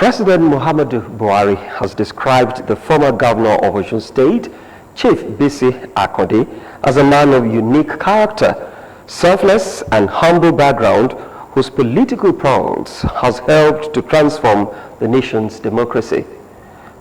President Muhammadu Buhari has described the former governor of Osun State, Chief Bisi Akande, as a man of unique character, selfless and humble background, whose political prowess has helped to transform the nation's democracy.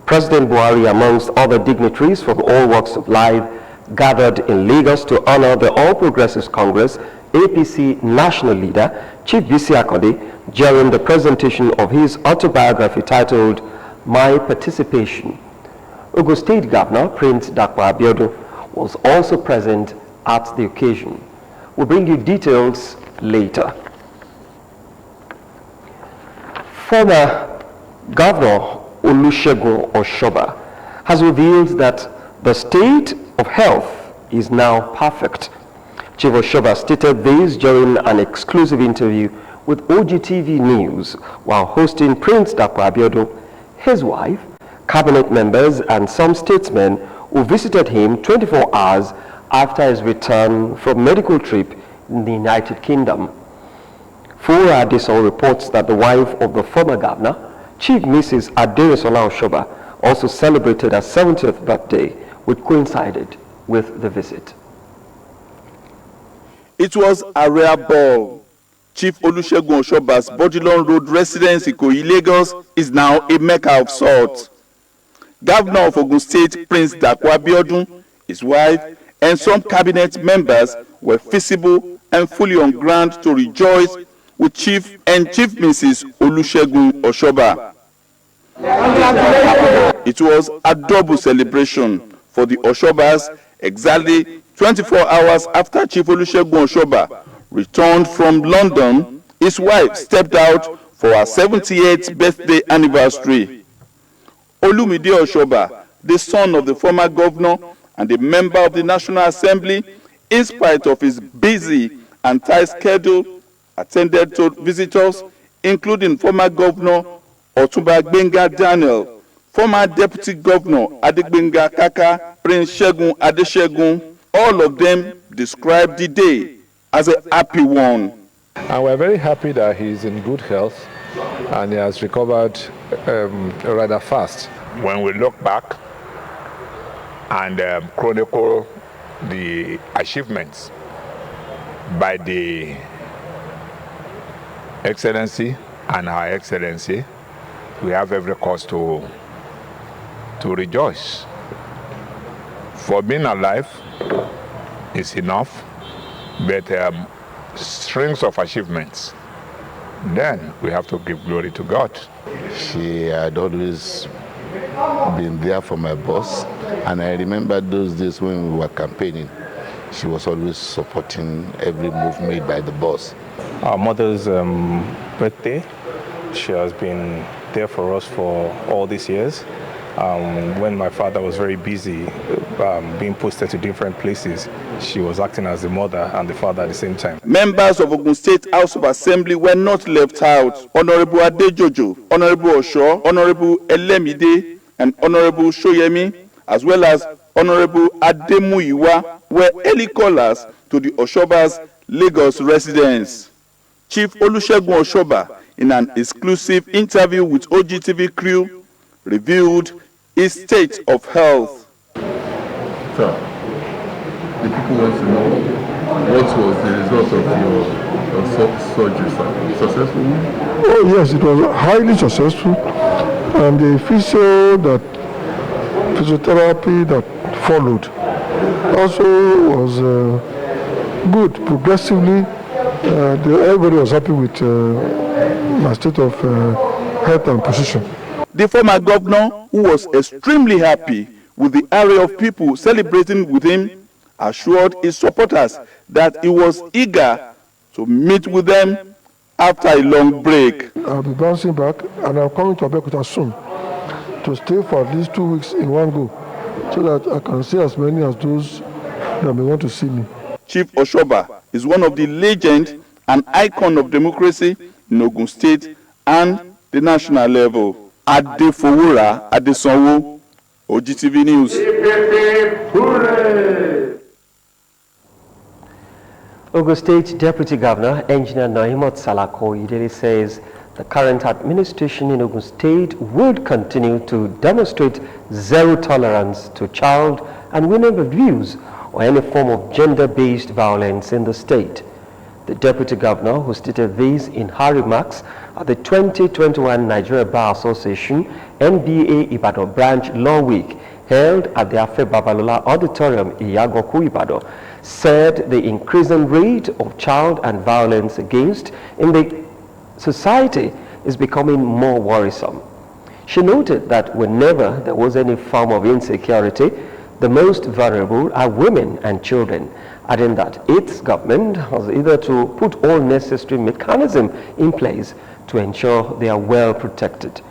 President Buhari, amongst other dignitaries from all walks of life, gathered in Lagos to honor the All Progressives Congress APC national leader, Chief Bisi Akande, during the presentation of his autobiography titled My Participation. Ogun State Governor Prince Dr. Abeokuta was also present at the occasion. We'll bring you details later. Former Governor Olusegun Oshoba has revealed that the state of health is now perfect. Chief Oshoba stated this during an exclusive interview with Ogtv News while hosting Prince Dr. Abeokuta, his wife, cabinet members, and some statesmen who visited him 24 hours after his return from medical trip in the United Kingdom. Fura Adesol reports that the wife of the former governor, Chief Mrs. Aderesola Oshoba, also celebrated her 70th birthday, which coincided with the visit. It was a rare ball. Chief Olusegun Oshoba's Bodilon Road residence in Ikoyi, Lagos is now a mecca of sorts. Governor of Ogun State, Prince Dr. Abeokuta, his wife, and some cabinet members were visible and fully on ground to rejoice with Chief and Chief Mrs. Olusegun Oshoba. It was a double celebration for the Oshobas exactly 24 hours after Chief Olusegun Oshoba returned from London. His wife stepped out for her 78th birthday anniversary. Olumide Oshoba, the son of the former governor and a member of the National Assembly, in spite of his busy and tight schedule, attended to visitors, including former governor Otunba Gbenga Daniel, former deputy governor Adegbenga Kaka, Prince Segun Adesegun. All of them described the day as a happy one. And we're very happy that he's in good health and he has recovered rather fast. When we look back and chronicle the achievements by the Excellency and Her Excellency, we have every cause to rejoice. For being alive is enough, but strings of achievements, then we have to give glory to God. She had always been there for my boss, and I remember those days when we were campaigning. She was always supporting every move made by the boss. Our mother's birthday, she has been there for us for all these years. When my father was very busy being posted to different places, she was acting as the mother and the father at the same time. Members of Ogun State House of Assembly were not left out. Honorable Adejojo, Honorable Osho, Honorable Elemide, and Honorable Shoyemi, as well as Honorable Ademuyiwa, were early callers to the Oshoba's Lagos residence. Chief Olusegun Oshoba, in an exclusive interview with Ogtv crew, revealed his state of health. Sir, the people want to know what was the result of your surgery, sir. Successful? Oh yes, it was highly successful, and the physiotherapy that followed also was good. Progressively, everybody was happy with my state of health and position. The former governor, who was extremely happy with the array of people celebrating with him, assured his supporters that he was eager to meet with them after a long break. I'll be bouncing back, and I'm coming to Abeokuta soon to stay for at least 2 weeks in one go, so that I can see as many as those that may want to see me. Chief Oshoba is one of the legends and icon of democracy in Ogun State and the national level. Adefowura Adesanwo, Ogtv News. Ogun State Deputy Governor Engineer Naimot Salako Idele says the current administration in Ogun State would continue to demonstrate zero tolerance to child and women abuse or any form of gender-based violence in the state. The Deputy Governor, who stated this in her remarks at the 2021 Nigeria Bar Association NBA Ibadan Branch Law Week held at the Afe Babalola Auditorium in Yagoku, Ibadan, said the increasing rate of child and violence against in the society is becoming more worrisome. She noted that whenever there was any form of insecurity, the most vulnerable are women and children, adding that its government has either to put all necessary mechanisms in place to ensure they are well protected.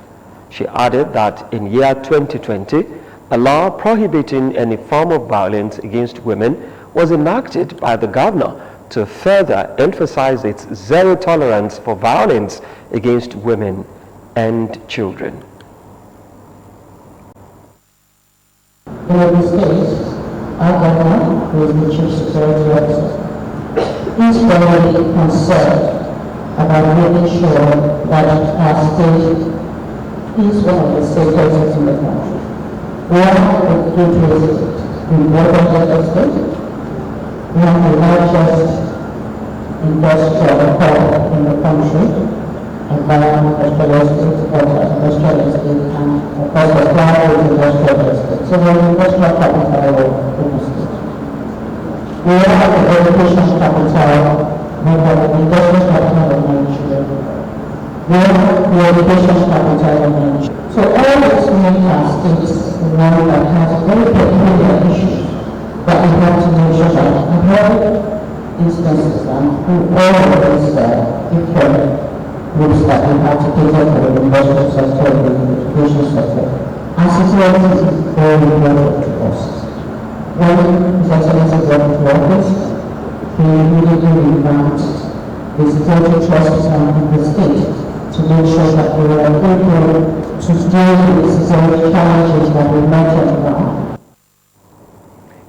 She added that in year 2020, a law prohibiting any form of violence against women was enacted by the governor to further emphasize its zero tolerance for violence against women and children. In Ogun State, our governor, who is the Chief Security Officer, is very concerned about making sure that our state is one of the safest in the country. We are a good resident in the state. We have the largest industrial hub in the country, environment industrial estate, industrial estate, and of course the private industrial estate. So we're an industrial capital of the state. We are the education capital, we are the industrial capital of Nigeria. We are the education capital of Nigeria. So all these major states, the one that has very peculiar issues that we have to make sure that we have instances and all of these different groups that we have to cater for the industrial sector, the education sector. Our security is very important to us. When His Excellency brought to office, he immediately revamped the security trust in the state to make sure that we are able to deal with the security challenges that we mentioned now.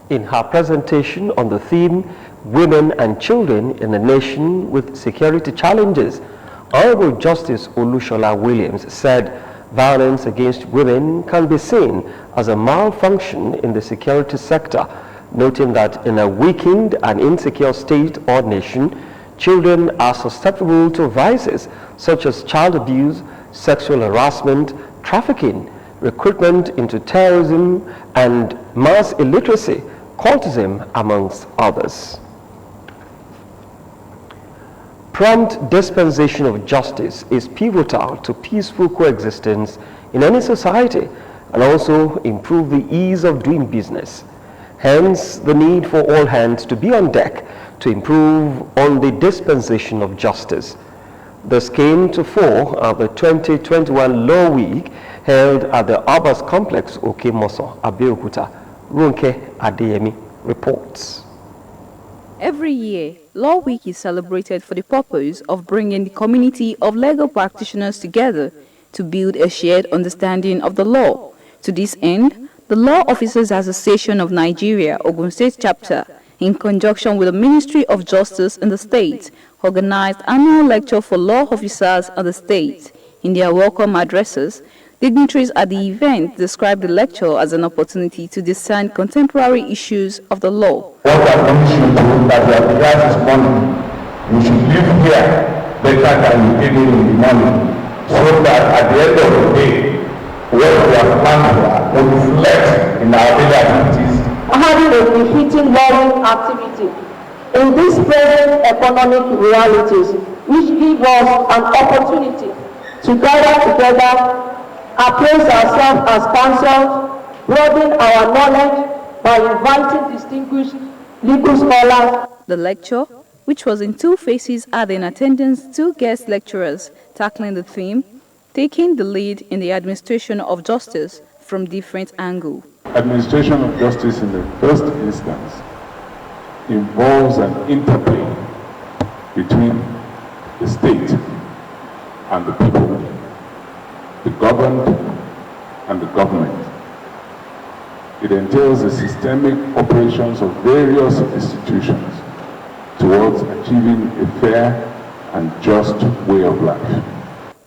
In her presentation on the theme, Women and Children in a Nation with Security Challenges, Honorable Justice Olushola Williams said violence against women can be seen as a malfunction in the security sector, noting that in a weakened and insecure state or nation, children are susceptible to vices such as child abuse, sexual harassment, trafficking, recruitment into terrorism, and mass illiteracy, cultism, amongst others. Prompt dispensation of justice is pivotal to peaceful coexistence in any society and also improve the ease of doing business. Hence, the need for all hands to be on deck to improve on the dispensation of justice. This came to fore at the 2021 Law Week held at the Abbas Complex, Okemoso, Abeokuta. Runke Adeyemi reports. Every year, Law Week is celebrated for the purpose of bringing the community of legal practitioners together to build a shared understanding of the law. To this end, the Law Officers Association of Nigeria, Ogun State Chapter, in conjunction with the Ministry of Justice in the state, organized annual lecture for law officers of the state. In their welcome addresses, dignitaries at the event described the lecture as an opportunity to discern contemporary issues of the law. What I want you to do that we have realized this morning, we should live here better than we did in the morning, so that at the end of the day, what we have planned for will reflect in our daily activities. Having a befitting learning activity in these present economic realities, which give us an opportunity to gather together, appraise ourselves as counsel, broaden our knowledge by inviting distinguished legal scholars. The lecture, which was in two phases, had in attendance two guest lecturers tackling the theme, taking the lead in the administration of justice from different angles. Administration of justice in the first instance involves an interplay between the state and the people, the governed and the government. It entails the systemic operations of various institutions towards achieving a fair and just way of life.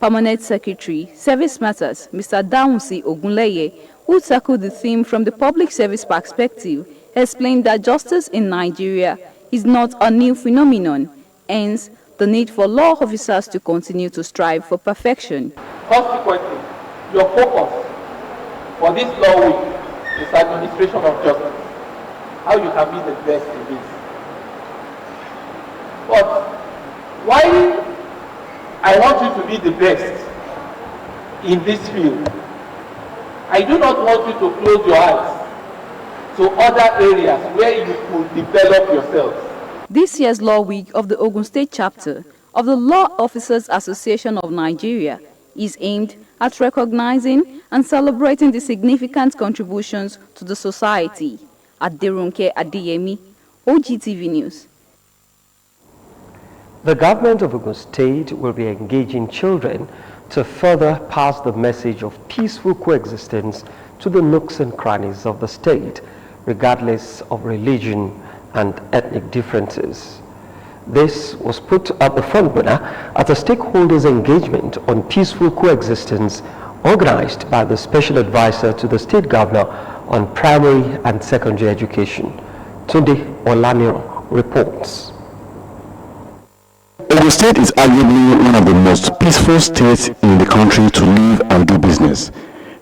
Permanent Secretary, Service Matters, Mr. Daunsi Ogunleye, who tackled the theme from the public service perspective, explained that justice in Nigeria is not a new phenomenon, hence the need for law officers to continue to strive for perfection. Consequently, your focus for this law week is administration of justice, how you can be the best in this. But why I want you to be the best in this field, I do not want you to close your eyes to other areas where you could develop yourselves. This year's Law Week of the Ogun State chapter of the Law Officers Association of Nigeria is aimed at recognizing and celebrating the significant contributions to the society. Aderunke Adeyemi, Ogtv News. The government of Ogun State will be engaging children to further pass the message of peaceful coexistence to the nooks and crannies of the state, regardless of religion and ethnic differences. This was put at the front burner at a stakeholders' engagement on peaceful coexistence organized by the Special Advisor to the State Governor on Primary and Secondary Education. Tunde Olamiro reports. Ogun State is arguably one of the most peaceful states in the country to live and do business.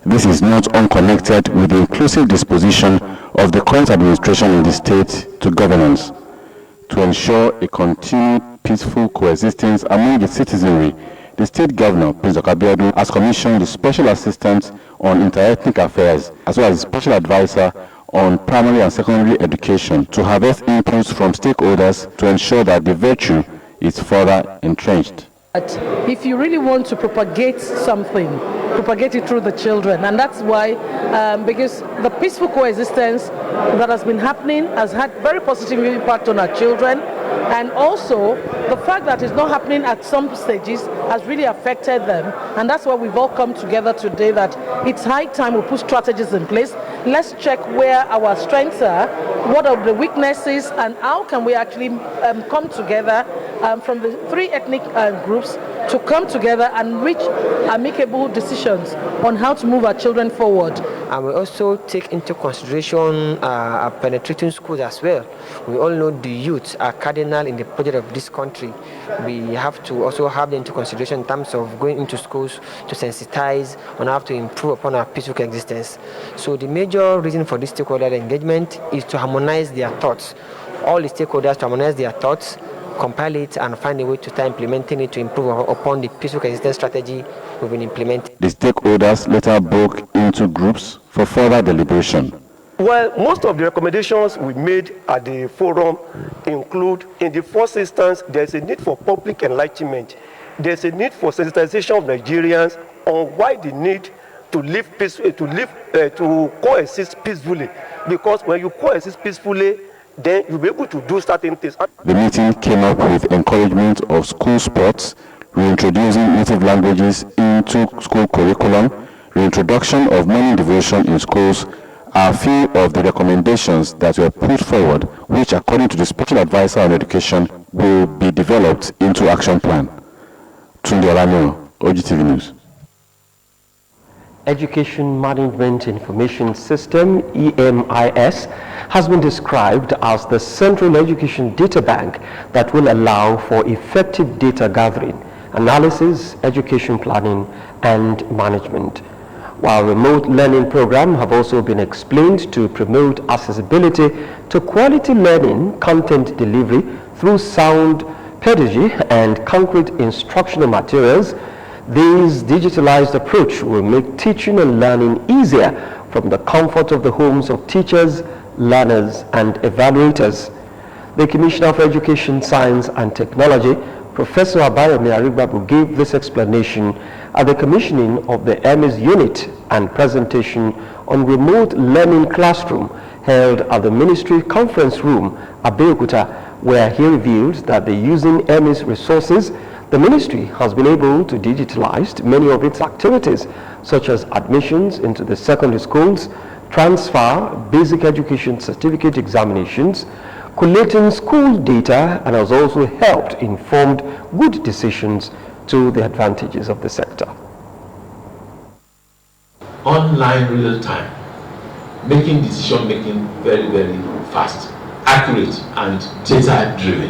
This is not unconnected with the inclusive disposition of the current administration in the state to governance. To ensure a continued peaceful coexistence among the citizenry, the state governor, Prince Abeokuta, has commissioned the Special Assistant on Interethnic Affairs, as well as the Special Advisor on Primary and Secondary Education, to harvest inputs from stakeholders to ensure that the virtue is further entrenched. If you really want to propagate something, propagate it through the children, and that's why, because the peaceful coexistence that has been happening has had very positive impact on our children, and also the fact that it's not happening at some stages has really affected them, and that's why we've all come together today that it's high time we put strategies in place. Let's check where our strengths are, what are the weaknesses, and how can we actually come together from the three ethnic groups to come together and reach amicable decisions on how to move our children forward. And we also take into consideration our penetrating schools as well. We all know the youth are cardinal in the project of this country. We have to also have them into consideration in terms of going into schools to sensitize on how to improve upon our peaceful existence. So the major reason for this stakeholder engagement is to harmonize their thoughts. All the stakeholders to harmonize their thoughts, compile it, and find a way to start implementing it to improve upon the peaceful coexistence strategy we've been implementing. The stakeholders later broke into groups for further deliberation. Well, most of the recommendations we made at the forum include, in the first instance, there's a need for public enlightenment. There's a need for sensitization of Nigerians on why the need to live peacefully, to coexist peacefully. Because when you coexist peacefully, then you'll be able to do certain things. The meeting came up with encouragement of school sports, reintroducing native languages into school curriculum, reintroduction of morning devotion in schools, are a few of the recommendations that were put forward, which, according to the Special Advisor on Education, will be developed into action plan. Tunde Olamiro, Ogtv News. Education Management Information System, EMIS, has been described as the central education data bank that will allow for effective data gathering, analysis, education planning, and management. While remote learning programs have also been explained to promote accessibility to quality learning content delivery through sound pedagogy and concrete instructional materials, this digitalized approach will make teaching and learning easier from the comfort of the homes of teachers, learners, and evaluators. The Commissioner for Education, Science and Technology, Professor Abayomi Arigbabu, gave this explanation at the commissioning of the EMIS unit and presentation on remote learning classroom held at the Ministry Conference Room, Abeokuta, where he revealed that by using EMIS resources, the ministry has been able to digitalize many of its activities, such as admissions into the secondary schools, transfer, basic education certificate examinations, collating school data, and has also helped informed good decisions to the advantages of the sector. Online real time, making decision making very, very fast, accurate, and data driven.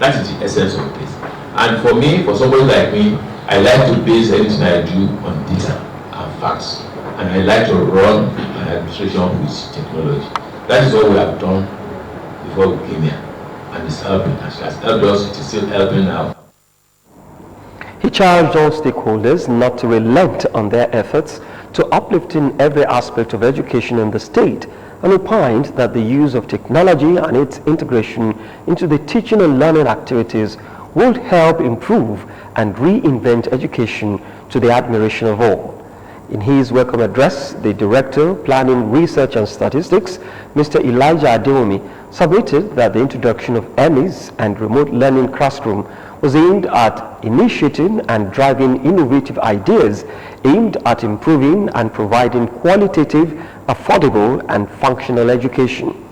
That is the essence of this. And for me, for somebody like me, I like to base anything I do on data and facts. And I like to run an administration with technology. That is what we have done before we came here. And it's helping. It has helped us, it is still helping now. He charged all stakeholders not to relent on their efforts to uplifting every aspect of education in the state, and opined that the use of technology and its integration into the teaching and learning activities would help improve and reinvent education to the admiration of all. In his welcome address, the Director, Planning, Research and Statistics, Mr. Elijah Adeomi, submitted that the introduction of EMIS and remote learning classroom was aimed at initiating and driving innovative ideas aimed at improving and providing qualitative, affordable and functional education.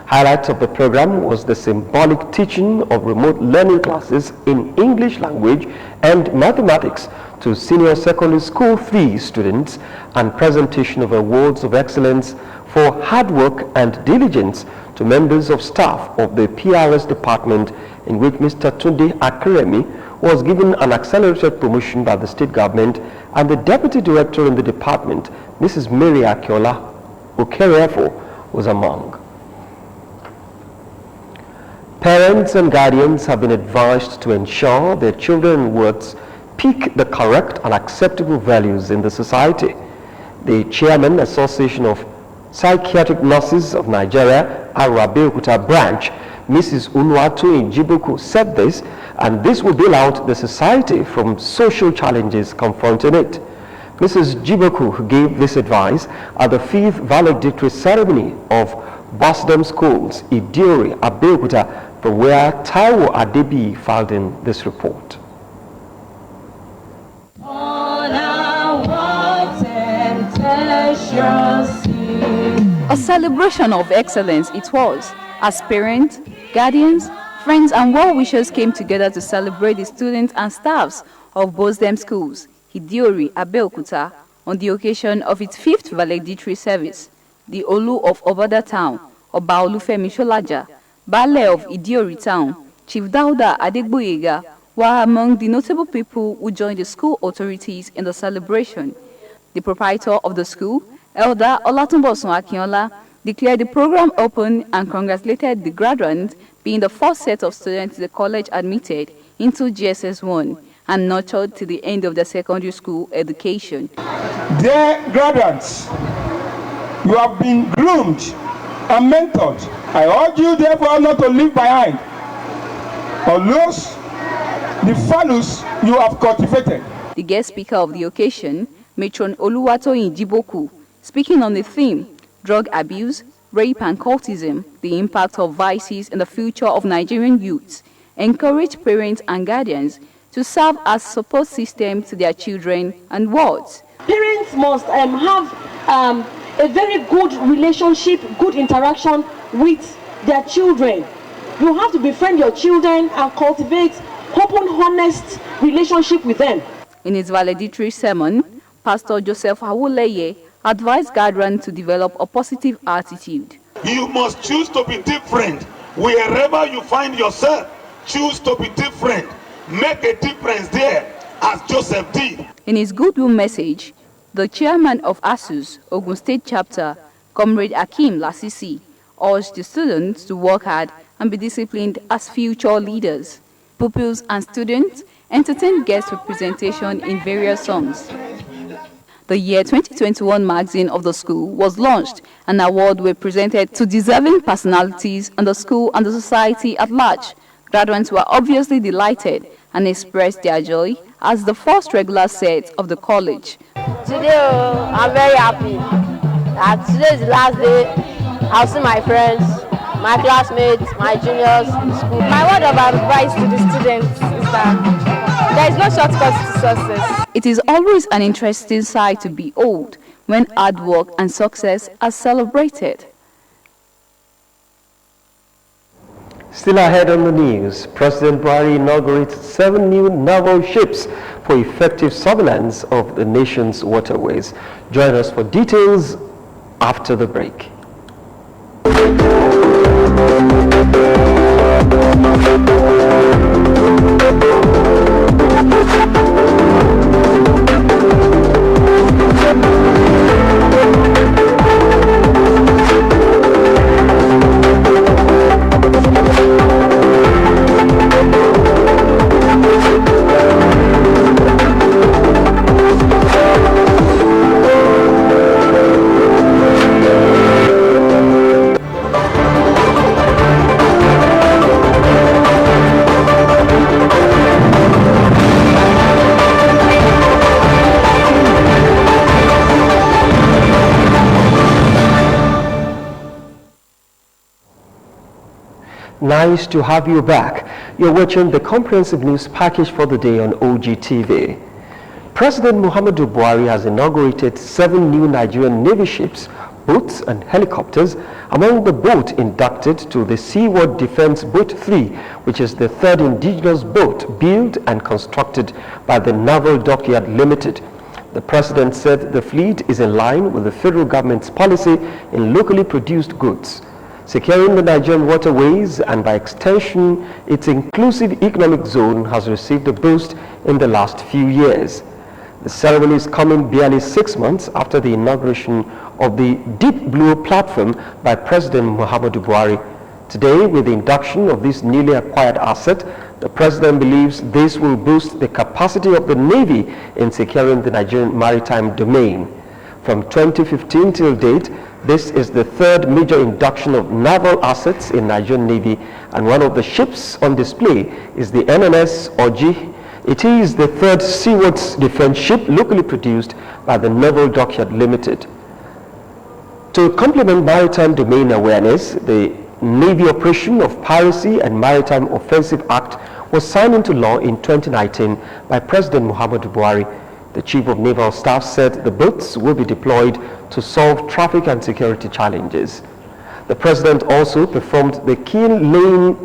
Highlights of the program was the symbolic teaching of remote learning classes in English language and mathematics to senior secondary school 3 students and presentation of awards of excellence for hard work and diligence to members of staff of the PRS department, in which Mr. Tunde Akeremi was given an accelerated promotion by the state government, and the deputy director in the department, Mrs. Mary Akiola Okerefo, was among. Parents and guardians have been advised to ensure their children's words pick the correct and acceptable values in the society. The chairman, Association of Psychiatric Nurses of Nigeria, Abeokuta branch, Mrs. Uluwatoyin Jiboku, said this, and this will bail out the society from social challenges confronting it. Mrs. Jiboku gave this advice at the 5th valedictory ceremony of Basdom Schools, Idiori, Abeokuta, from where Taiwo Adebi filed in this report. A celebration of excellence it was, as parents, guardians, friends and well-wishers came together to celebrate the students and staffs of Basdom Schools, Idiori, Abeokuta, on the occasion of its 5th valedictory service. The Olu of Obada Town, Oba Olufemi Sholaja, Baale of Idiori Town, Chief Dauda Adegboyega, were among the notable people who joined the school authorities in the celebration. The proprietor of the school, Elder Olatunbosun Akinola, declared the program open and congratulated the graduates, being the first set of students the college admitted into GSS 1 and nurtured to the end of their secondary school education. Dear graduates, you have been groomed and mentored. I urge you therefore not to leave behind or lose the values you have cultivated. The guest speaker of the occasion, Matron Oluwatoyin Jiboku, speaking on the theme, drug abuse, rape and cultism, the impact of vices in the future of Nigerian youths, encouraged parents and guardians to serve as support system to their children and wards. Parents must have a very good relationship, good interaction with their children. You have to befriend your children and cultivate open, honest relationship with them. In his valedictory sermon, Pastor Joseph Awoleye advised guardians to develop a positive attitude. You must choose to be different. Wherever you find yourself, choose to be different. Make a difference there, as Joseph did. In his goodwill message, the chairman of ASUS, Ogun State Chapter, Comrade Akim Lasisi, urged the students to work hard and be disciplined as future leaders. Pupils and students entertained guest representation in various songs. The year 2021 magazine of the school was launched, and awards were presented to deserving personalities in the school and the society at large. Graduates were obviously delighted and expressed their joy as the first regular set of the college. Today, I'm very happy that today is the last day. I'll see my friends, my classmates, my juniors in school. My word of advice to the students is that there is no shortcut to success. It is always an interesting sight to behold when hard work and success are celebrated. Still ahead on the news, President Buhari inaugurates 7 new naval ships for effective surveillance of the nation's waterways. Join us for details after the break. Nice to have you back. You're watching the comprehensive news package for the day on Ogtv. President Muhammadu Buhari has inaugurated 7 new Nigerian Navy ships, boats and helicopters, among the boats inducted to the Seaworld Defense Boat 3, which is the 3rd indigenous boat built and constructed by the Naval Dockyard Limited. The president said the fleet is in line with the federal government's policy in locally produced goods, securing the Nigerian waterways, and by extension, its inclusive economic zone has received a boost in the last few years. The ceremony is coming barely 6 months after the inauguration of the Deep Blue platform by President Muhammadu Buhari. Today, with the induction of this newly acquired asset, the president believes this will boost the capacity of the Navy in securing the Nigerian maritime domain. From 2015 till date, this is the 3rd major induction of naval assets in Nigerian Navy, and one of the ships on display is the NNS Oji. It is the 3rd Seaworld Defense ship locally produced by the Naval Dockyard Limited. To complement maritime domain awareness, the Navy Operation of Piracy and Maritime Offensive Act was signed into law in 2019 by President Muhammadu Buhari. The Chief of Naval Staff said the boats will be deployed to solve traffic and security challenges. The President also performed the keel laying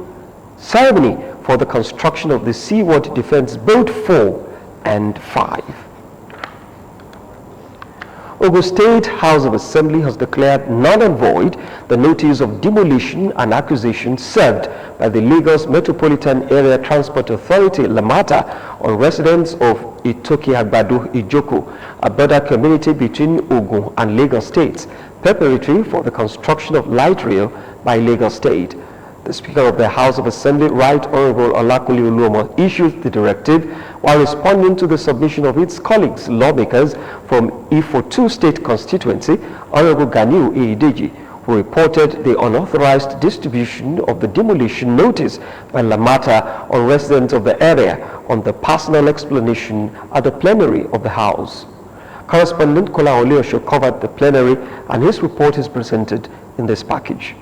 ceremony for the construction of the Seaworld Defense Boat 4 and 5. Ogun State House of Assembly has declared null and void the notice of demolition and acquisition served by the Lagos Metropolitan Area Transport Authority, Lamata, on residents of Itoki Agbado Ijoko, a border community between Ogun and Lagos states, preparatory for the construction of light rail by Lagos State. The Speaker of the House of Assembly, Right Honorable Olakunle Oluomo, issued the directive while responding to the submission of its colleagues, lawmakers from Ifo 2 State constituency, Honorable Ganiu Eideji, who reported the unauthorized distribution of the demolition notice by Lamata on residents of the area on the personal explanation at the plenary of the House. Correspondent Kola Oleosho covered the plenary, and his report is presented in this package.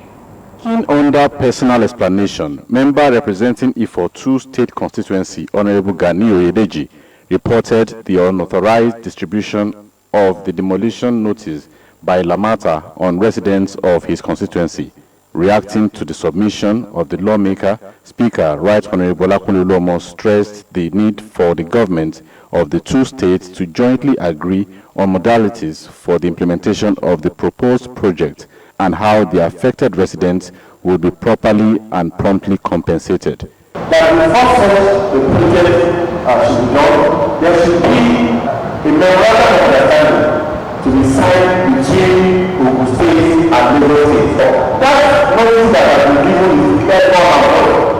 Under personal explanation, member representing Ifo 2 State constituency, Honorable Ganiu Eideji, reported the unauthorized distribution of the demolition notice by Lamata on residents of his constituency. Reacting to the submission of the lawmaker, Speaker Right Honorable Olakunle Oluomo stressed the need for the government of the 2 states to jointly agree on modalities for the implementation of the proposed project and how the affected residents will be properly and promptly compensated. That before such the project should be done, there should be a memorandum of understanding to be signed between Ogun State and Lagos State. That notice that has been given is clear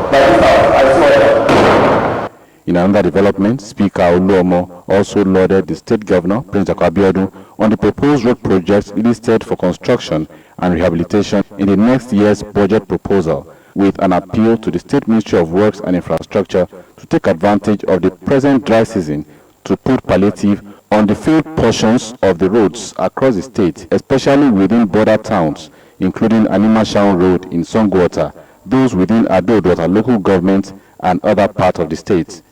by this house. I swear that. In another development, Speaker Oluomo also lauded the State Governor, Prince Abeokuta, on the proposed road projects listed for construction and rehabilitation in the next year's budget proposal, with an appeal to the State Ministry of Works and Infrastructure to take advantage of the present dry season to put palliative on the failed portions of the roads across the state, especially within border towns, including Animashaun Road in Songwater, those within Abeokuta local government and other parts of the state.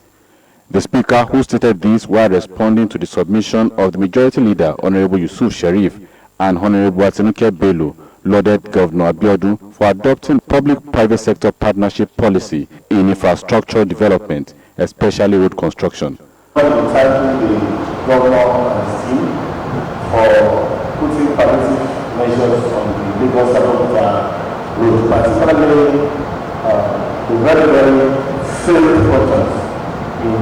The Speaker, who stated this while responding to the submission of the Majority Leader, Honorable Yusuf Sharif, and Honorable Atinuke Bello, lauded Governor Abeokuta for adopting public-private sector partnership policy in infrastructure development, especially road construction. I want to thank the governor and his team for putting preventive measures on the Lagos-Abeokuta road, particularly the very failed portions in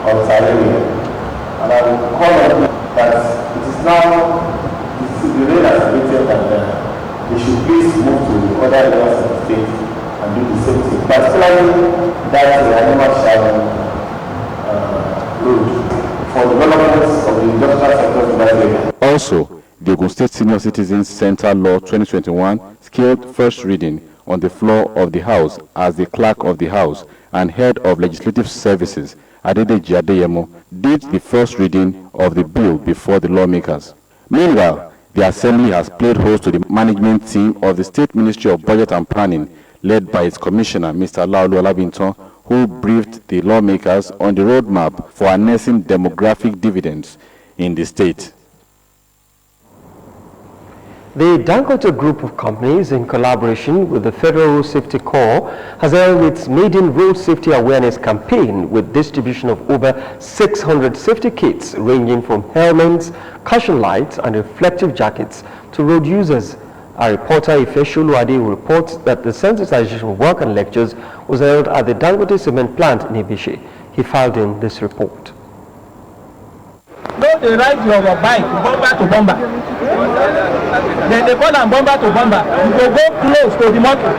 Ogtv area. And I will call on them that it is now the rain has created and they should please move to other areas of the state and do the same thing. Particularly that animal sharing road for developments of the industrial sector in that area. Also, the Ogun State Senior Citizens Center Law 2021 scheduled first reading on the floor of the House as the Clerk of the House and Head of Legislative Services, Adedeji Adeyemo, did the first reading of the bill before the lawmakers. Meanwhile, the Assembly has played host to the management team of the State Ministry of Budget and Planning, led by its Commissioner, Mr. Laolu Olabinton, who briefed the lawmakers on the roadmap for harnessing demographic dividends in the state. The Dangote Group of Companies, in collaboration with the Federal Road Safety Corps, has held its maiden road safety awareness campaign with distribution of over 600 safety kits ranging from helmets, caution lights and reflective jackets to road users. Our reporter Ife Sholuade reports that the sensitization work and lectures was held at the Dangote cement plant in Ibishi. He filed in this report. No, they ride your bike bumper to bumper. Then they call them bumper to bumper. You go close to the motor.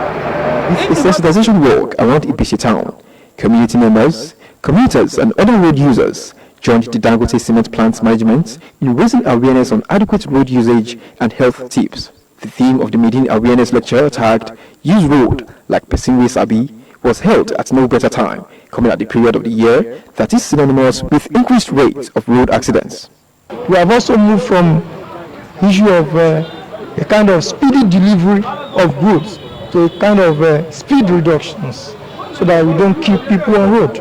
It's sensitization work around Ibishi town. Community members, commuters and other road users joined the Dangote cement plant management in raising awareness on adequate road usage and health tips. The theme of the meeting awareness lecture tagged Use Road Like Person Wey Sabi was held at no better time, coming at the period of the year that is synonymous with increased rates of road accidents. We have also moved from issue of a kind of speedy delivery of goods to a kind of speed reductions so that we don't keep people on road.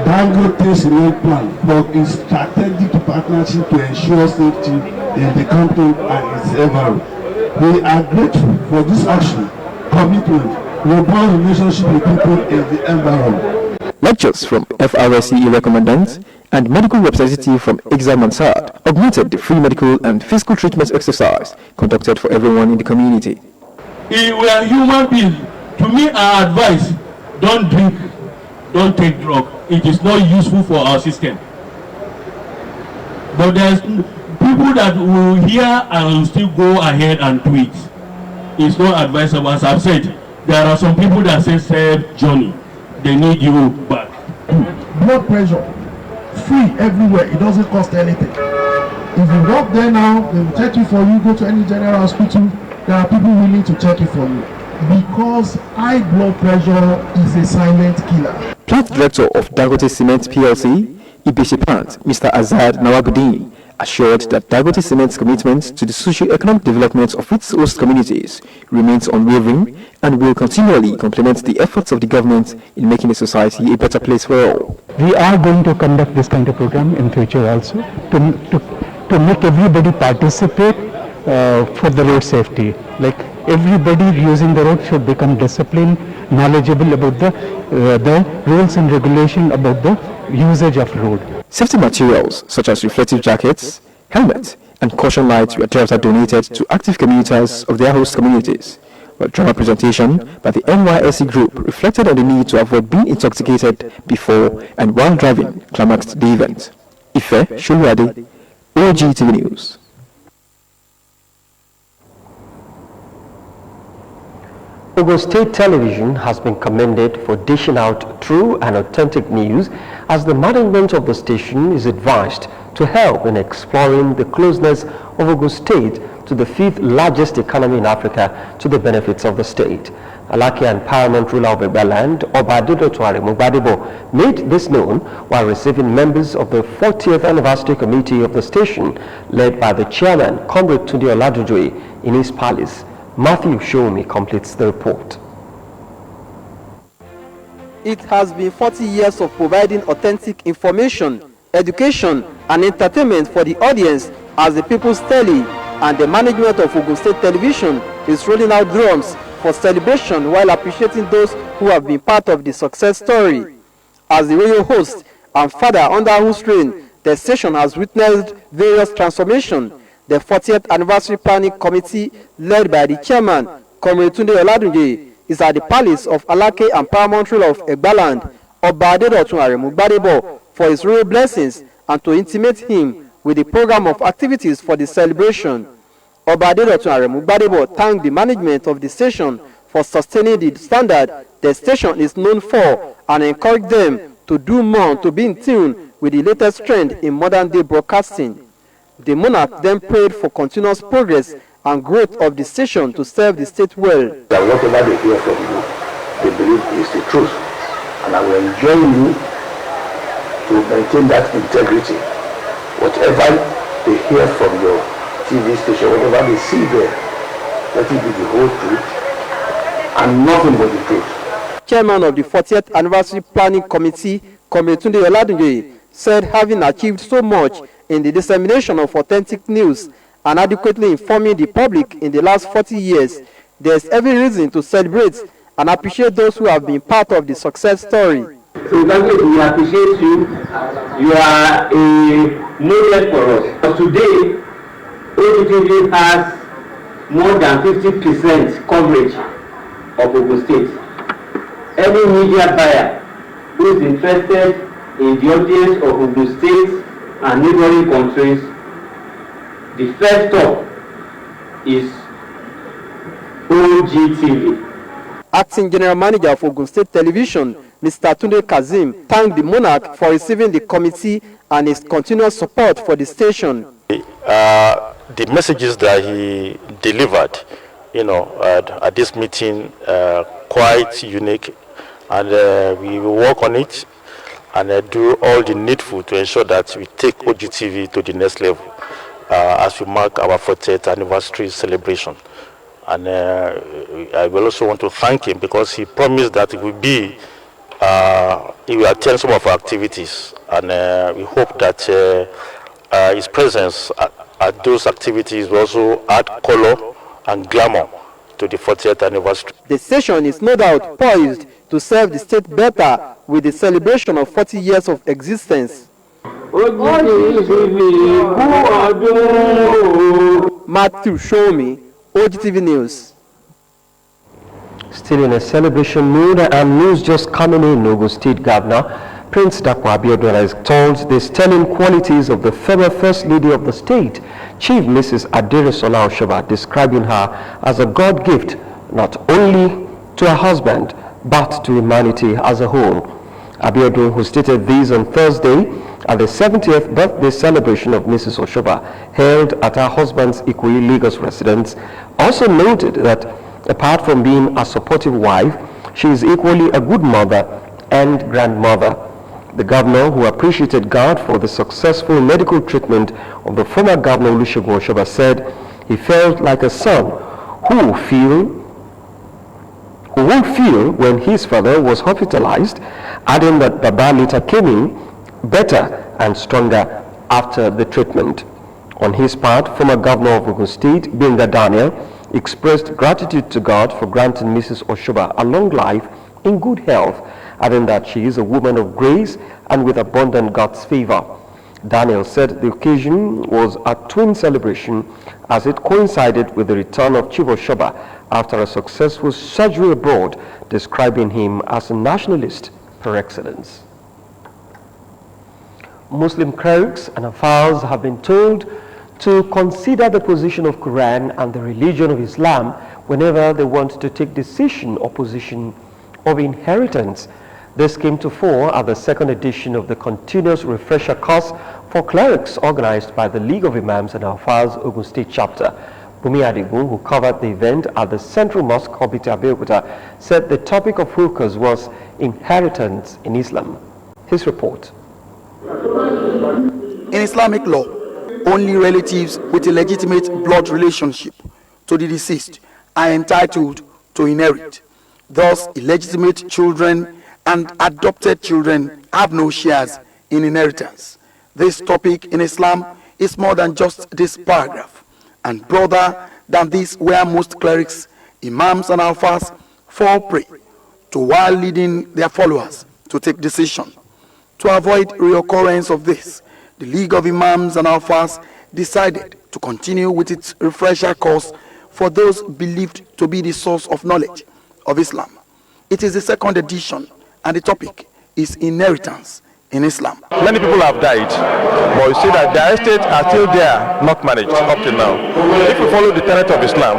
Dangote cement plant work is strategic partnership to ensure safety in the country and its environment. We are grateful for this action, commitment, robust relationship with people in the environment. Lectures from FRSCE recommendants and medical representative from Exam Mansard augmented the free medical and physical treatment exercise conducted for everyone in the community. If we are human beings, to me our advice, don't drink, don't take drugs. It is not useful for our system. But there's people that will hear and will still go ahead and do it. It's not advisable. As I've said, there are some people that say, save Johnny, they need you back. Blood pressure, free everywhere, it doesn't cost anything. If you walk there now, they will check you for you, go to any general hospital, there are people willing to check you for you. Because high blood pressure is a silent killer. Plant Director of Dangote Cement PLC, Ibishi Plant, Mr. Azad Nawabudin, assured that Dangote Cement's commitment to the socio-economic development of its host communities remains unwavering and will continually complement the efforts of the government in making the society a better place for all. We are going to conduct this kind of program in future also to make everybody participate for the road safety. Like everybody using the road should become disciplined, knowledgeable about the rules and regulation about the usage of road. Safety materials such as reflective jackets, helmets, and caution lights were thereafter donated to active commuters of their host communities. A drama presentation by the NYSC group reflected on the need to avoid being intoxicated before and while driving climaxed the event. Ife Sholuade, Ogtv News. Ogun State Television has been commended for dishing out true and authentic news as the management of the station is advised to help in exploring the closeness of Ogun State to the 5th largest economy in Africa to the benefits of the state. Alaki and paramount ruler of Ibaland, Oba Adedoto Aremu Gbadebo, made this known while receiving members of the 40th anniversary committee of the station led by the chairman, Comrade Tunde Oladojoye, in his palace. Matthew Shomi completes the report. It has been 40 years of providing authentic information, education and entertainment for the audience as the People's Tele and the management of Ogun State Television is rolling out drums for celebration while appreciating those who have been part of the success story. As the royal host and father under whose reign the station has witnessed various transformations, the 40th Anniversary Planning Committee, led by the chairman, Comrade Tunde Oladunje, is at the palace of Alake and Paramount Ruler of Egbaland, Oba Adedotun Aremu Gbadebo, for his royal blessings and to intimate him with the program of activities for the celebration. Oba Adedotun Aremu Gbadebo thanked the management of the station for sustaining the standard the station is known for and encouraged them to do more to be in tune with the latest trend in modern-day broadcasting. The monarch then prayed for continuous progress and growth of the station to serve the state well. That whatever they hear from you, they believe is the truth. And I will enjoin you to maintain that integrity. Whatever they hear from your TV station, whatever they see there, let it be the whole truth and nothing but the truth. Chairman of the 40th Anniversary Planning Committee, Comrade Tunde Oladunje, said having achieved so much in the dissemination of authentic news and adequately informing the public in the last 40 years, there is every reason to celebrate and appreciate those who have been part of the success story. So we appreciate you. You are a model for us. But today, Ogtv has more than 50% coverage of Ogun State. Any media buyer who is interested in the audience of Ogun State and neighboring countries, the first stop is Ogtv. Acting General Manager of Ogun State Television, Mr. Tunde Kazim, thanked the monarch for receiving the committee and his continuous support for the station. The messages that he delivered, at this meeting, quite unique, and we will work on it and do all the needful to ensure that we take Ogtv to the next level as we mark our 40th anniversary celebration. And I will also want to thank him because he promised that he will attend some of our activities, and we hope that his presence at those activities will also add color and glamour to the 40th anniversary. The station is no doubt poised to serve the state better with the celebration of 40 years of existence. Matthew Shomi, Ogtv News. Still in a celebration mood and news just coming in, Ogun State Governor Prince Dapo Abeokuta has told the sterling qualities of the former First Lady of the state, Chief Mrs. Aderesola Oshoba, describing her as a God gift not only to her husband but to humanity as a whole. Abeokuta, who stated this on Thursday at the 70th birthday celebration of Mrs. Oshoba held at her husband's Ikoyi, Lagos residence, also noted that apart from being a supportive wife, she is equally a good mother and grandmother. The governor, who appreciated God for the successful medical treatment of the former governor Olusegun Oshoba, said he felt like a son who won't feel when his father was hospitalized, adding that Baba later came in better and stronger after the treatment. On his part, former governor of Ogun State, Benga Daniel, expressed gratitude to God for granting Mrs. Oshoba a long life in good health, adding that she is a woman of grace and with abundant God's favor. Daniel said the occasion was a twin celebration as it coincided with the return of Chief Oshoba after a successful surgery abroad, describing him as a nationalist par excellence. Muslim clerics and affairs have been told to consider the position of Quran and the religion of Islam whenever they want to take decision or position of inheritance. This came to fore at the second edition of the continuous refresher course for clerics organized by the League of Imams and Alfaz Ogun State chapter. Bumi Adigun, who covered the event at the Central Mosque Hobbit Abeokuta, said the topic of focus was inheritance in Islam. His report. In Islamic law, only relatives with a legitimate blood relationship to the deceased are entitled to inherit. Thus, illegitimate children and adopted children have no shares in inheritance. This topic in Islam is more than just this paragraph and broader than this where most clerics, imams and alfas fall prey to while leading their followers to take decision. To avoid reoccurrence of this, the League of Imams and Alfas decided to continue with its refresher course for those believed to be the source of knowledge of Islam. It is the second edition, and the topic is inheritance in Islam. Many people have died, but you see that their estates are still there, not managed up till now. If we follow the tenet of Islam,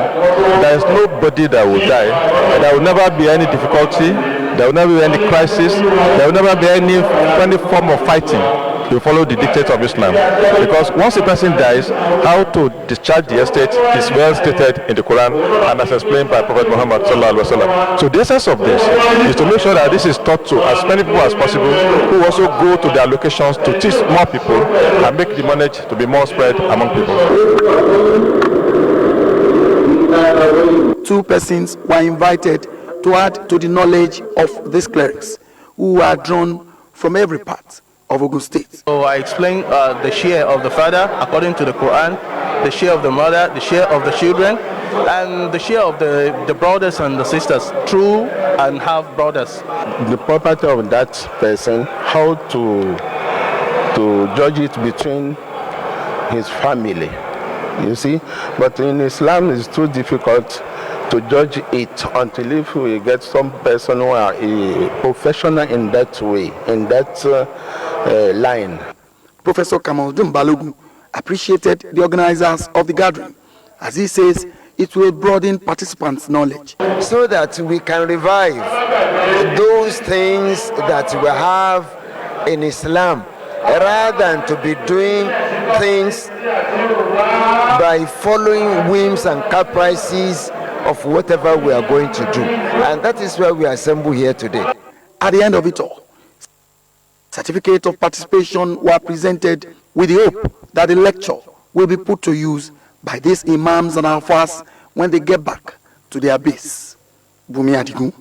there is nobody that will die. There will never be any difficulty, there will never be any crisis, there will never be any form of fighting. You follow the dictates of Islam, because once a person dies, how to discharge the estate is well stated in the Quran and as explained by Prophet Muhammad sallallahu alaihi wasallam. So the essence of this is to make sure that this is taught to as many people as possible, who also go to their locations to teach more people and make the knowledge to be more spread among people. 2 persons were invited to add to the knowledge of these clerics, who are drawn from every part of Ogun State. So I explained the share of the father according to the Quran, the share of the mother, the share of the children, and the share of the brothers and the sisters, true and half brothers. The property of that person, how to judge it between his family, you see. But in Islam it's too difficult to judge it until if we get some person who are a professional in that way, in that line. Professor Kamaldun Balogun appreciated the organizers of the gathering, as he says it will broaden participants' knowledge, so that we can revive those things that we have in Islam, rather than to be doing things by following whims and caprices of whatever we are going to do. And that is why we assemble here today. At the end of it all, certificates of participation were presented with the hope that the lecture will be put to use by these imams and alfas when they get back to their base. Bumi Adigun,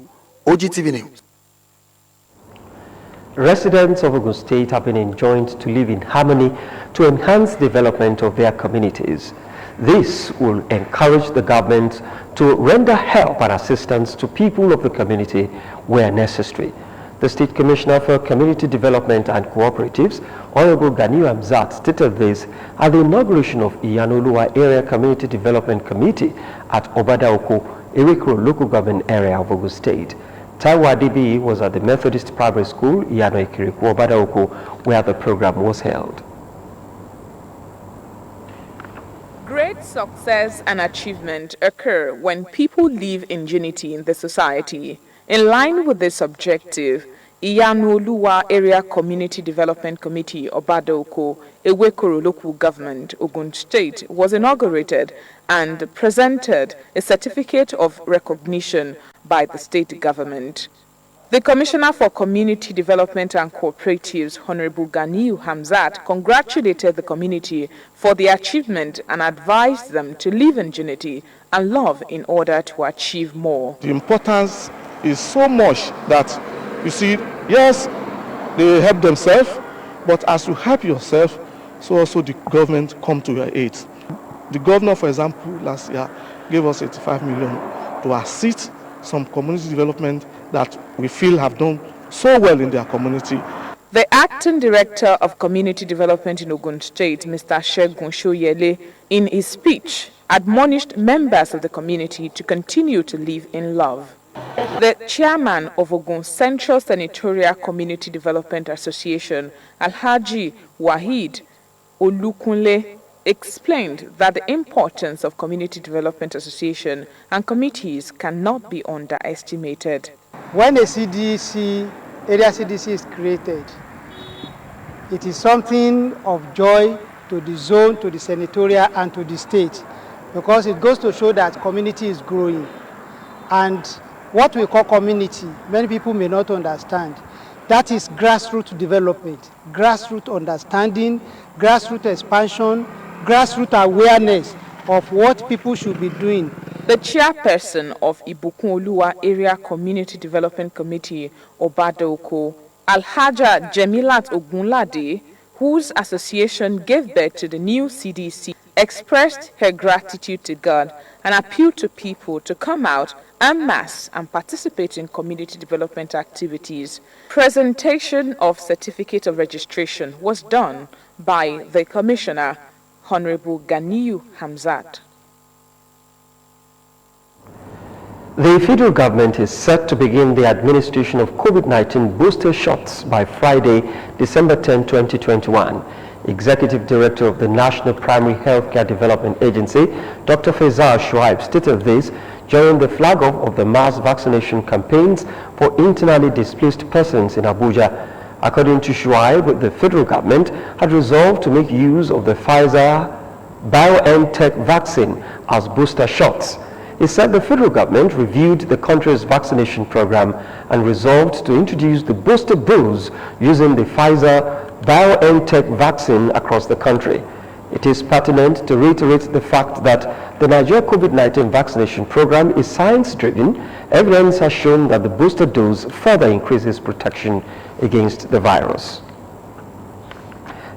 Ogtv News. Residents of Ogun State have been enjoined to live in harmony to enhance development of their communities. This will encourage the government to render help and assistance to people of the community where necessary. The State Commissioner for Community Development and Cooperatives, Honorable Ganiu Hamzat, stated this at the inauguration of Iyanoluwa Area Community Development Committee at Obadooko, Ewekoro Local Government Area of Ogun State. Taiwo Adebiyi was at the Methodist Primary School, Iyano Ikirikwu, Obadooko, where the program was held. Great success and achievement occur when people live in unity in the society. In line with this objective, Iyanoluwa Area Community Development Committee, Obadooko, Ewekoro Local Government, Ogun State, was inaugurated and presented a certificate of recognition by the state government. The Commissioner for Community Development and Cooperatives, Honorable Ganiu Hamzat, congratulated the community for the achievement and advised them to live in unity and love in order to achieve more. The importance is so much that, you see, yes, they help themselves, but as you help yourself, so also the government come to your aid. The governor, for example, last year gave us 85 million to assist some community development that we feel have done so well in their community. The Acting Director of Community Development in Ogun State, Mr. Segun Shoyele, in his speech, admonished members of the community to continue to live in love. The chairman of Ogun Central Senatorial Community Development Association, Alhaji Wahid Olukunle, explained that the importance of community development association and committees cannot be underestimated. When a CDC, area CDC is created, it is something of joy to the zone, to the senatorial and to the state, because it goes to show that community is growing. And what we call community, many people may not understand. That is grassroots development, grassroots understanding, grassroots expansion, grassroots awareness of what people should be doing. The chairperson of Ibukunoluwa Area Community Development Committee, Obadooko, Alhaja Jemilat Ogunlade, whose association gave birth to the new CDC, expressed her gratitude to God and appealed to people to come out en masse and participate in community development activities. Presentation of certificate of registration was done by the Commissioner, Honorable Ganiyu Hamzat. The federal government is set to begin the administration of COVID-19 booster shots by Friday, December 10, 2021. Executive Director of the National Primary Healthcare Development Agency, Dr. Faisal Shuaib, stated this during the flag-off of the mass vaccination campaigns for internally displaced persons in Abuja. According to Shuaib, the federal government had resolved to make use of the Pfizer-BioNTech vaccine as booster shots. He said the federal government reviewed the country's vaccination program and resolved to introduce the booster dose using the Pfizer-BioNTech vaccine across the country. It is pertinent to reiterate the fact that the Nigeria COVID-19 vaccination program is science-driven. Evidence has shown that the booster dose further increases protection against the virus.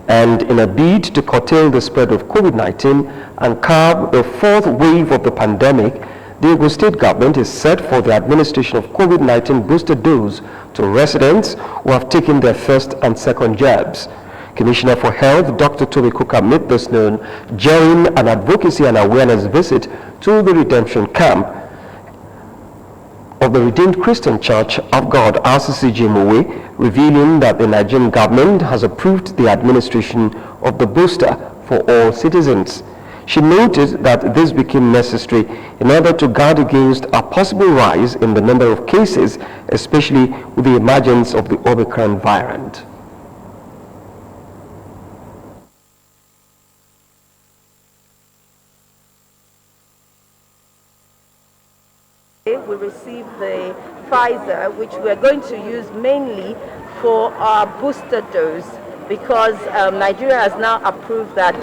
And in a bid to curtail the spread of COVID-19 and curb the fourth wave of the pandemic, the Ogun State government is set for the administration of COVID-19 booster dose to residents who have taken their first and second jabs. Commissioner for Health, Dr. Toby Kuka, made this known during an advocacy and awareness visit to the Redemption Camp of the Redeemed Christian Church of God, RCCG Mowe, revealing that the Nigerian government has approved the administration of the booster for all citizens. She noted that this became necessary in order to guard against a possible rise in the number of cases, especially with the emergence of the Omicron variant. We received the Pfizer, which we're going to use mainly for our booster dose, because Nigeria has now approved that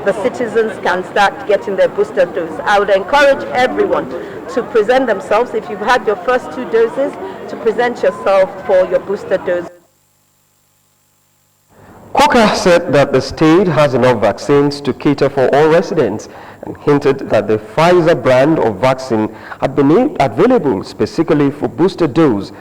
the citizens can start getting their booster dose. I would encourage everyone to present themselves, if you've had your first 2 doses, to present yourself for your booster dose. Coker said that the state has enough vaccines to cater for all residents and hinted that the Pfizer brand of vaccine had been available specifically for booster dose,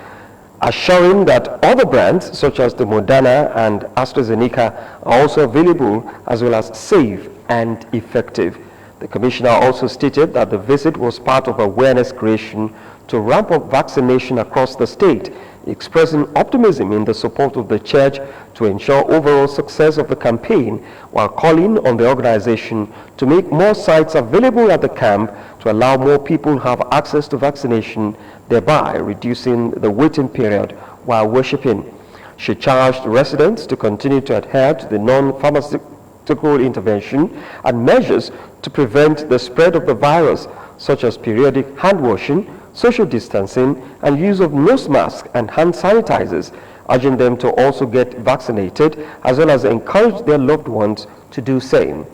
assuring that other brands such as the Moderna and AstraZeneca are also available as well as safe and effective. The commissioner also stated that the visit was part of awareness creation to ramp up vaccination across the state, expressing optimism in the support of the church to ensure overall success of the campaign, while calling on the organization to make more sites available at the camp to allow more people to have access to vaccination, thereby reducing the waiting period while worshiping. She charged residents to continue to adhere to the non-pharmaceutical intervention and measures to prevent the spread of the virus, such as periodic hand washing, social distancing, and use of nose masks and hand sanitizers, urging them to also get vaccinated as well as encourage their loved ones to do same.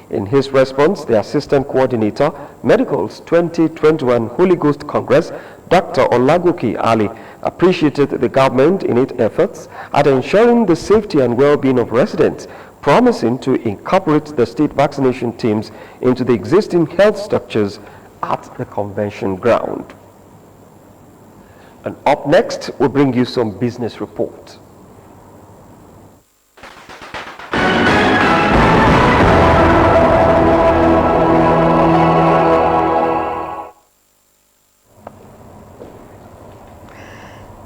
In his response, the Assistant Coordinator, Medical's 2021 Holy Ghost Congress, Dr. Olagoke Ali, appreciated the government in its efforts at ensuring the safety and well-being of residents, promising to incorporate the state vaccination teams into the existing health structures at the convention ground. And up next, we'll bring you some business reports.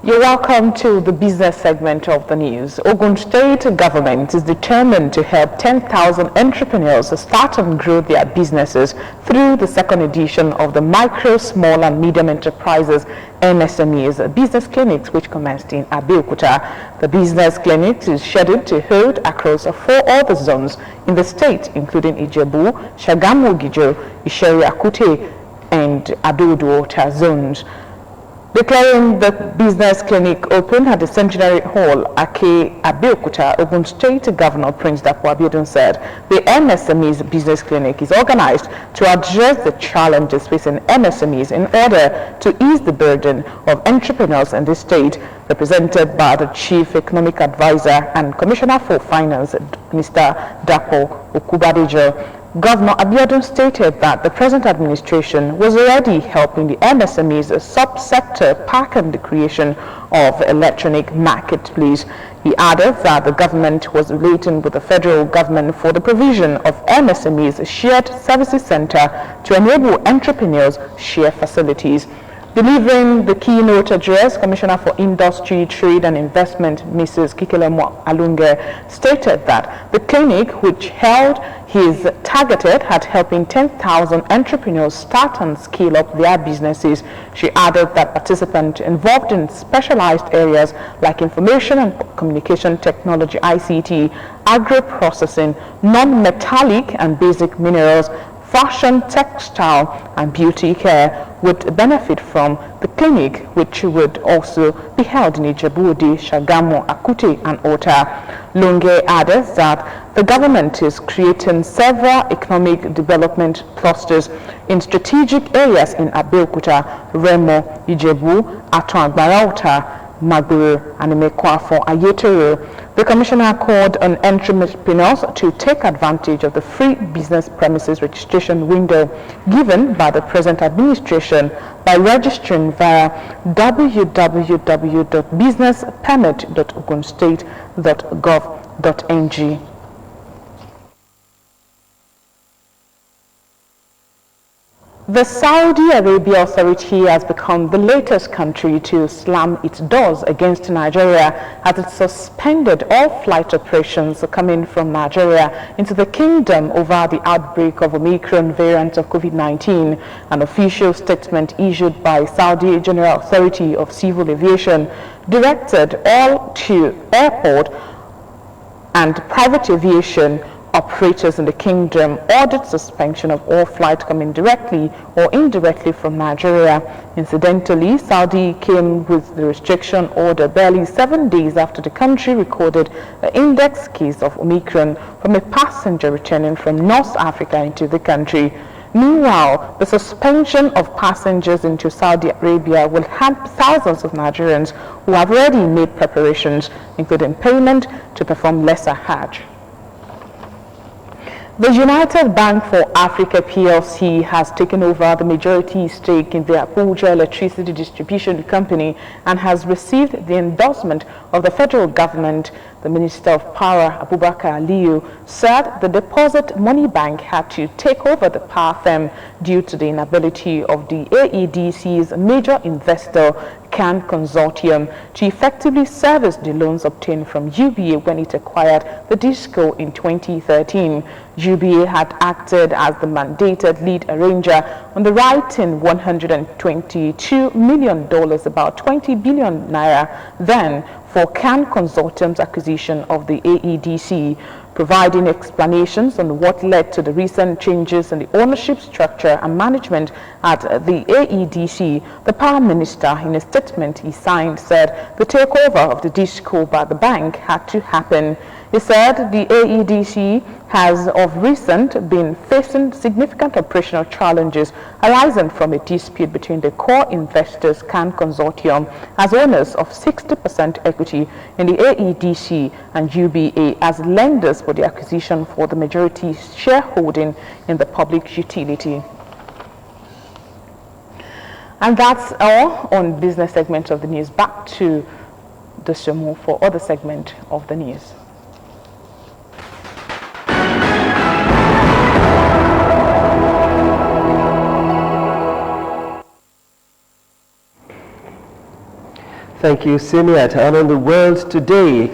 You're welcome to the business segment of the news. Ogun State government is determined to help 10,000 entrepreneurs start and grow their businesses through the second edition of the Micro, Small and Medium Enterprises MSMEs Business Clinics, which commenced in Abeokuta. The business clinic is scheduled to hold across 4 other zones in the state, including Ijebu, Shagamu-Gijo, Isheri-Akute and Abeokuta zones. Declaring the business clinic open at the Centenary Hall, Ake Abeokuta, Ogun State Governor Prince Dapo Abiodun said the MSMEs business clinic is organized to address the challenges facing MSMEs in order to ease the burden of entrepreneurs in the state, represented by the Chief Economic Advisor and Commissioner for Finance, Mr. Dapo Okubadejo. Governor Abiodun stated that the present administration was already helping the MSMEs subsector pack in the creation of electronic marketplace. He added that the government was relating with the federal government for the provision of MSMEs shared services center to enable entrepreneurs share facilities. Delivering the keynote address, Commissioner for Industry, Trade and Investment, Mrs. Kikelemo Alunge, stated that the clinic, which held his targeted at helping 10,000 entrepreneurs start and scale up their businesses. She added that participants involved in specialized areas like information and communication technology, ICT, agro-processing, non-metallic and basic minerals, fashion, textile and beauty care would benefit from the clinic, which would also be held in Ijebu-Ode, Shagamu, Akute and Ota. Lunge added that the government is creating several economic development clusters in strategic areas in Abeokuta, Remo, Ijebu, Ato-Agbara-Ota, Magburu and Imekwafo Ayetoro. The commissioner called on entrepreneurs to take advantage of the free business premises registration window given by the present administration by registering via www.businesspermit.ogunstate.gov.ng. The Saudi Arabia Authority has become the latest country to slam its doors against Nigeria as it suspended all flight operations coming from Nigeria into the kingdom over the outbreak of Omicron variant of COVID-19. An official statement issued by Saudi General Authority of Civil Aviation directed all to airport and private aviation operators in the kingdom ordered suspension of all flights coming directly or indirectly from Nigeria. Incidentally, Saudi came with the restriction order barely 7 days after the country recorded an index case of Omicron from a passenger returning from North Africa into the country. Meanwhile, the suspension of passengers into Saudi Arabia will help thousands of Nigerians who have already made preparations, including payment to perform lesser Hajj. The United Bank for Africa PLC has taken over the majority stake in the Abuja Electricity Distribution Company and has received the endorsement of the federal government. The Minister of Power, Abubakar Aliyu, said the deposit money bank had to take over the power firm due to the inability of the AEDC's major investor, CAN Consortium, to effectively service the loans obtained from UBA when it acquired the DISCO in 2013. UBA had acted as the mandated lead arranger on the writing $122 million, about 20 billion naira, then for CAN Consortium's acquisition of the AEDC. Providing explanations on what led to the recent changes in the ownership structure and management at the AEDC, the Power Minister, in a statement he signed, said the takeover of the DISCO by the bank had to happen. He said the AEDC has of recent been facing significant operational challenges arising from a dispute between the core investors, CAN Consortium, as owners of 60% equity in the AEDC, and UBA as lenders for the acquisition for the majority shareholding in the public utility. And that's all on business segment of the news. Back to the Shomo for other segment of the news. Thank you, Simiat. And on the world today,